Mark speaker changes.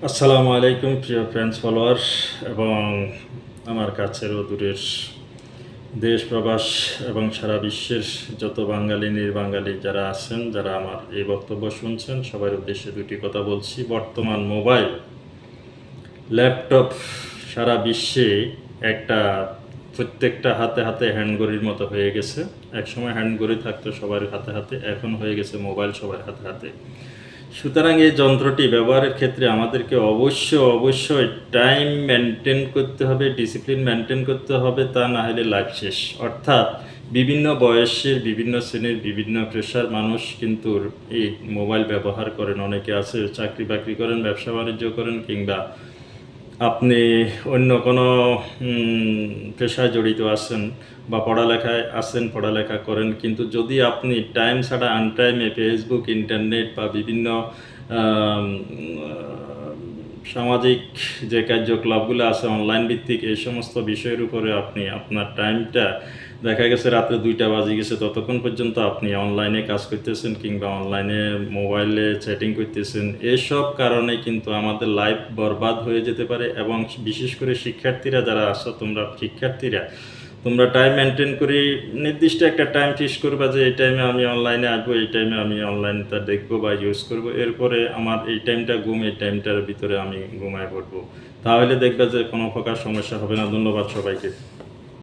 Speaker 1: আসসালামু আলাইকুম প্রিয় ফ্রেন্ডস ফলোয়ার এবং আমার কাছের ও দূরের দেশ প্রবাস এবং সারা বিশ্বের যত বাঙালি নির্বাঙালি যারা আছেন, যারা আমার এই বক্তব্য শুনছেন, সবার উদ্দেশ্যে দুটি কথা বলছি। বর্তমান মোবাইল, ল্যাপটপ সারা বিশ্বে একটা প্রত্যেকটা হাতে হাতে হ্যান্ডঘড়ির মতো হয়ে গেছে। একসময় হ্যান্ডঘড়ি থাকতো সবার হাতে হাতে, এখন হয়ে গেছে মোবাইল সবার হাতে হাতে। সুতরাং এই যন্ত্রটি ব্যবহারের ক্ষেত্রে আমাদেরকে অবশ্যই টাইম মেনটেন করতে হবে, ডিসিপ্লিন মেনটেন করতে হবে, তা না হলে লাইফ শেষ। অর্থাৎ বিভিন্ন বয়সের, বিভিন্ন শ্রেণীর, বিভিন্ন পেশার মানুষ কিন্তু এই মোবাইল ব্যবহার করেন। অনেকে আছে চাকরি বাকরি করেন, ব্যবসা বাণিজ্য করেন, কিংবা আপনি অন্য কোনো পেশায় জড়িত আছেন বা পড়ালেখায় আছেন, পড়ালেখা করেন, কিন্তু যদি আপনি টাইম ছাড়া আনটাইমে ফেসবুক, ইন্টারনেট বা বিভিন্ন আম, সামাজিক যে কার্যকলাপগুলো আছে অনলাইন ভিত্তিক, এই সমস্ত বিষয়ের উপরে আপনি আপনার টাইমটা, দেখা গেছে রাত্রে 2টা বাজে গেছে, ততক্ষণ পর্যন্ত আপনি অনলাইনে কাজ করতেছেন কিংবা অনলাইনে মোবাইলে চ্যাটিং করতেছেন, এসব কারণে কিন্তু আমাদের লাইফ বরবাদ হয়ে যেতে পারে। এবং বিশেষ করে শিক্ষার্থীরা যারা আছো, তোমরা টাইম মেনটেন করে নির্দিষ্ট একটা টাইম ফিক্স করবা যে এই টাইমে আমি অনলাইনে আসবো, এই টাইমে আমি অনলাইনটা দেখবো বা ইউজ করব, এরপরে আমার এই টাইমটা ঘুম, এই টাইমটার ভিতরে আমি ঘুমায় পড়বো। তাহলে দেখবে যে কোনো প্রকার সমস্যা হবে না। ধন্যবাদ সবাইকে।